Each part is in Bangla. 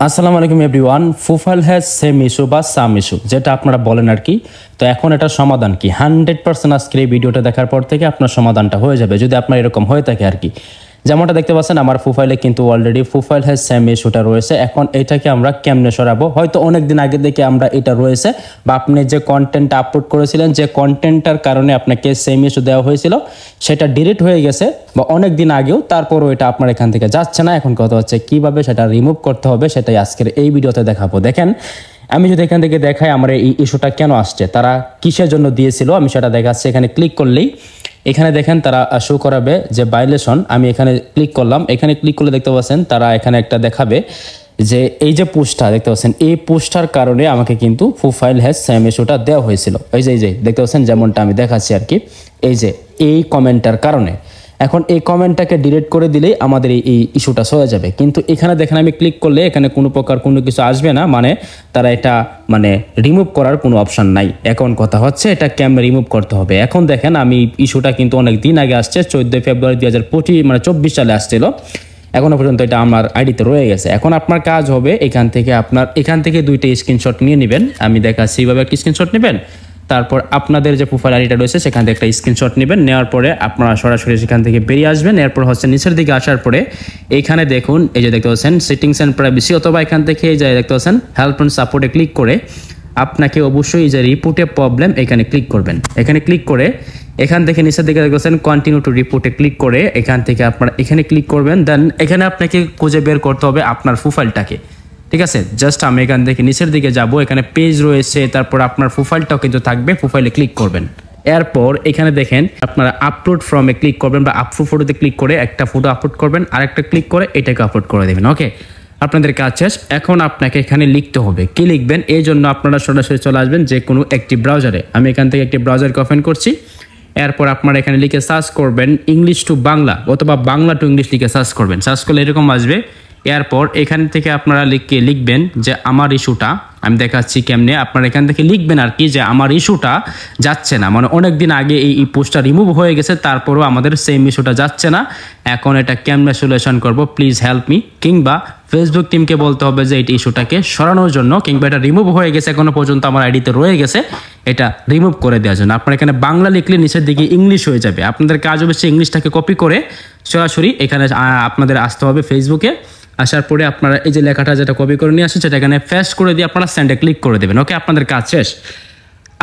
আসসালামু আলাইকুম everyone. Profile has same issue বা সাম ইস্যু, যেটা আপনারা বলেন আর কি। তো এখন এটা সমাধান কি 100% আজকের এই ভিডিওটা দেখার পর থেকে আপনার সমাধানটা হয়ে যাবে, যদি আপনার এরকম হয়ে থাকে আর কি। যেমনটা দেখতে পাচ্ছেন আমার প্রোফাইলে কিন্তু অলরেডি প্রোফাইল হ্যাজ সেম ইস্যুটা রয়েছে। এখন এটাকে আমরা কেমনে সরাবো? হয়তো অনেক দিন আগে থেকে আমরা এটা রয়েছে, বা আপনি যে কন্টেন্টটা আপলোড করেছিলেন, যে কন্টেন্টটার কারণে আপনাকে সেম ইস্যু দেওয়া হয়েছিল সেটা ডিলিট হয়ে গেছে বা অনেক দিন আগেও, তারপরও এটা আপনার এখান থেকে যাচ্ছে না। এখন কথা হচ্ছে কিভাবে সেটা রিমুভ করতে হবে, সেটাই আজকের এই ভিডিওতে দেখাবো। দেখেন, আমি যদি এখান থেকে দেখাই আমার এই ইস্যুটা কেন আসছে, তারা কিসের জন্য দিয়েছিল আমি সেটা দেখাচ্ছি। এখানে ক্লিক করলেই এখানে দেখেন তারা শো করাবে যে ভায়োলেশন। আমি এখানে ক্লিক করলাম, এখানে ক্লিক করলে দেখতে পাচ্ছেন তারা এখানে একটা দেখাবে যে এই যে পোস্টটা দেখতে পাচ্ছেন, এই পোস্টটার কারণে আমাকে কিন্তু প্রোফাইল হ্যাজ সেম ইস্যুটা দেওয়া হয়েছিল। এই যে দেখতে পাচ্ছেন, যেমনটা আমি দেখাচ্ছি আর কি, এই যে এই কমেন্টটার কারণে। এখন এই কমেন্টটাকে ডিলিট করে দিলেই আমাদের এই ইস্যুটা সরে যাবে। কিন্তু এখানে দেখেন আমি ক্লিক করলে এখানে কোনো প্রকার কোনো কিছু আসবে না, মানে তারা এটা রিমুভ করার কোনো অপশন নাই। এখন কথা হচ্ছে এটা কেমন রিমুভ করতে হবে। এখন দেখেন আমি ইস্যুটা কিন্তু অনেক দিন আগে আসছে, 14 ফেব্রুয়ারি 2024 সালে আসছিল। এখনো পর্যন্ত এটা আমার আইডিতে রয়ে গেছে। এখন আপনার কাজ হবে এখান থেকে দুইটা স্ক্রিনশট নিয়ে নেবেন। আমি দেখাচ্ছি এইভাবে একটা স্ক্রিনশট নেবেন, তারপর আপনাদের যে প্রোফাইল আইডিটা রয়েছে সেখান থেকে একটা স্ক্রিনশট নেবেন। নেওয়ার পরে আপনারা সরাসরি সেখান থেকে বেরিয়ে আসবেন। এরপর হচ্ছে নিচের দিকে আসার পরে এইখানে দেখুন, এই যে দেখতে পাচ্ছেন সেটিংস অ্যান্ড প্রাইভেসি, অথবা এখান থেকে এই যে দেখতে পাচ্ছেন হেল্প অ্যান্ড সাপোর্টে ক্লিক করে আপনাকে অবশ্যই এই যে রিপোর্টে প্রবলেম এখানে ক্লিক করবেন। এখানে ক্লিক করে এখান থেকে নিচের দিকে দেখতে পাচ্ছেন কন্টিনিউ টু রিপোর্টে ক্লিক করে এখান থেকে আপনারা এখানে ক্লিক করবেন। দেন এখানে আপনাকে খুঁজে বের করতে হবে আপনার প্রোফাইলটাকে, ঠিক আছে। জাস্ট আমি এখান থেকে নিচের দিকে যাব, এখানে পেজ রয়েছে, তারপর আপনার প্রোফাইলটাও কিন্তু থাকবে, প্রোফাইলে ক্লিক করবেন। এরপর এখানে দেখেন আপনারা আপলোড ফ্রমে ক্লিক করবেন বা আপলোড ফটোতে ক্লিক করে একটা ফটো আপলোড করবেন, আর একটা ক্লিক করে এটাকে আপলোড করে দেবেন। ওকে, আপনাদের কাজ শেষ। এখন আপনাকে এখানে লিখতে হবে, কি লিখবেন? এই জন্য আপনারা সরাসরি চলে আসবেন যে কোনো একটি ব্রাউজারে। আমি এখান থেকে একটি ব্রাউজারকে ওপেন করছি। এরপর আপনারা এখানে লিখে সার্চ করবেন ইংলিশ টু বাংলা, অথবা বাংলা টু ইংলিশ লিখে সার্চ করবেন। সার্চ করলে এরকম আসবে। এরপর এখান থেকে আপনারা লিখবেন যে আমার ইস্যুটা, আমি দেখাচ্ছি কেমনে আপনারা এখান থেকে লিখবেন আর কি, যে আমার ইস্যুটা যাচ্ছে না, মানে অনেক দিন আগে এই পোস্টটা রিমুভ হয়ে গেছে, তারপরও আমাদের সেম ইস্যুটা যাচ্ছে না। এখন এটা কেমনে সলিউশন করব, প্লিজ হেল্প মি। কিংবা ফেসবুক টিমকে বলতে হবে যে এই ইস্যুটাকে সরানোর জন্য, কিংবা এটা রিমুভ হয়ে গেছে এখনো পর্যন্ত আমার আইডিতে রয়ে গেছে, এটা রিমুভ করে দেওয়ার জন্য। আপনার এখানে বাংলা লিখলে নিচের দিকে ইংলিশ হয়ে যাবে। আপনাদের কাজ হবে ইংলিশটাকে কপি করে সরাসরি এখানে আপনাদের আসতে হবে ফেসবুকে। আসার পরে আপনারা এই যে লেখাটা যেটা কপি করে নিয়ে আসেন সেটা এখানে পেস্ট করে দিয়ে আপনারা সেন্ডে ক্লিক করে দেবেন। ওকে, আপনাদের কাজ শেষ।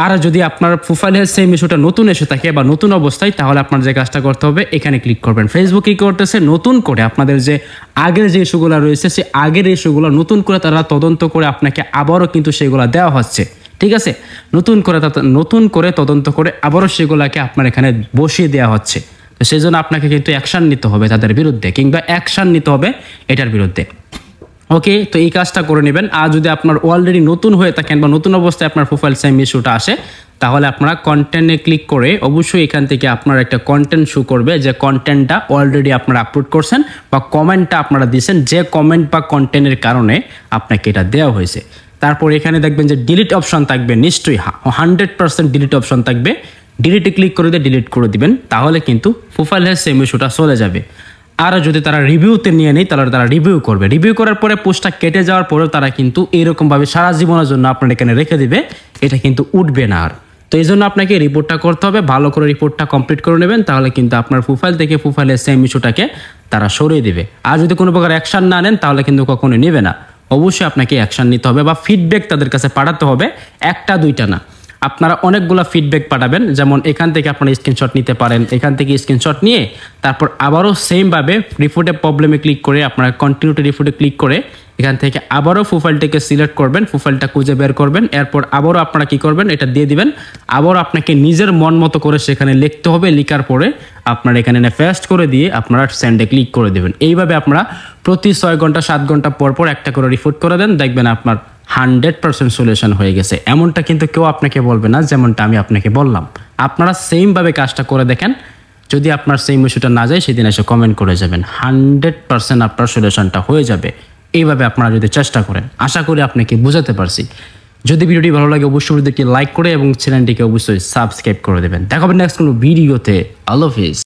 আর যদি আপনার প্রোফাইলের সেম ইস্যুটা নতুন এসে থাকে বা নতুন অবস্থায়, তাহলে আপনার যে কাজটা করতে হবে এখানে ক্লিক করবেন। ফেসবুক কি করতেছে, নতুন করে আপনাদের যে আগের যে ইস্যুগুলো রয়েছে সেই আগের ইস্যুগুলো নতুন করে তারা তদন্ত করে আপনাকে আবারও কিন্তু সেগুলো দেওয়া হচ্ছে, ঠিক আছে। নতুন করে তদন্ত করে আবারও সেগুলোকে আপনার এখানে বসিয়ে দেওয়া হচ্ছে। তো সেই জন্য আপনাকে কিন্তু অ্যাকশান নিতে হবে তাদের বিরুদ্ধে, কিংবা অ্যাকশান নিতে হবে এটার বিরুদ্ধে। ওকে, তো এই কাজটা করে নেবেন। আর যদি আপনার অলরেডি নতুন হয়ে থাকেন বা নতুন অবস্থায় আপনার প্রোফাইল সেম ইস্যুটা আসে, তাহলে আপনারা কন্টেন্টে ক্লিক করে অবশ্যই এখান থেকে আপনার একটা কন্টেন্ট শো করবে, যে কন্টেন্টটা অলরেডি আপনারা আপলোড করছেন বা কমেন্টটা আপনারা দিয়েছেন, যে কমেন্ট বা কন্টেন্টের কারণে আপনাকে এটা দেওয়া হয়েছে। তারপর এখানে দেখবেন যে ডিলিট অপশন থাকবে, নিশ্চয়ই 100% ডিলিট অপশন থাকবে। ডিলিটে ক্লিক করে দিয়ে ডিলিট করে দিবেন, তাহলে কিন্তু প্রোফাইল হ্যাজ সেম ইস্যুটা চলে যাবে। আর যদি তারা রিভিউতে নিয়ে নেয়, তাহলে তারা রিভিউ করবে। রিভিউ করার পরে পোস্টটা কেটে যাওয়ার পরেও তারা কিন্তু এরকমভাবে সারা জীবনের জন্য আপনার এখানে রেখে দিবে, এটা কিন্তু উঠবে না আর। তো এই জন্য আপনাকে রিপোর্টটা করতে হবে, ভালো করে রিপোর্টটা কমপ্লিট করে নেবেন, তাহলে কিন্তু আপনার প্রোফাইল থেকে প্রোফাইলের সেম ইস্যুটাকে তারা সরিয়ে দেবে। আর যদি কোনো প্রকার অ্যাকশান না নেন, তাহলে কিন্তু কখনোই নেবে না। অবশ্যই আপনাকে অ্যাকশান নিতে হবে বা ফিডব্যাক তাদের কাছে পাঠাতে হবে, একটা দুইটা না, আপনারা অনেকগুলো ফিডব্যাক পাঠাবেন। যেমন এখান থেকে আপনারা স্ক্রিনশট নিতে পারেন, এখান থেকে স্ক্রিনশট নিয়ে তারপর আবারও সেমভাবে রিপোর্টে প্রবলেমে ক্লিক করে আপনারা কন্টিনিউ টু রিপোর্টে ক্লিক করে এখান থেকে আবারও প্রোফাইলটাকে সিলেক্ট করবেন, প্রোফাইলটা খুঁজে বের করবেন। এরপর আবারও আপনারা কি করবেন, এটা দিয়ে দিবেন। আবারও আপনাকে নিজের মন মতো করে সেখানে লিখতে হবে, লিখার পরে আপনারা এখানে পেস্ট করে দিয়ে আপনারা সেন্ডে ক্লিক করে দেবেন। এইভাবে আপনারা প্রতি 6 ঘন্টা 7 ঘন্টা পর পর একটা করে রিপোর্ট করে দেন, দেখবেন আপনার 100% সলিউশন হয়ে গেছে। এমনটা কিন্তু কেউ আপনাকে বলবে না, যেমনটা আমি আপনাকে বললাম। আপনারা সেমভাবে কাজটা করে দেখেন, যদি আপনার সেম ইস্যুটা না যায় সেদিন এসে কমেন্ট করে যাবেন, 100% আপনার সলিউশনটা হয়ে যাবে। এইভাবে আপনারা যদি চেষ্টা করেন, আশা করি আপনাকে বোঝাতে পারছি। যদি ভিডিওটি ভালো লাগে অবশ্যই ভিডিওটি লাইক করে এবং চ্যানেলটিকে অবশ্যই সাবস্ক্রাইব করে দেবেন। দেখা হবে নেক্সট কোনো ভিডিওতে। আল্লাহ হাফেজ।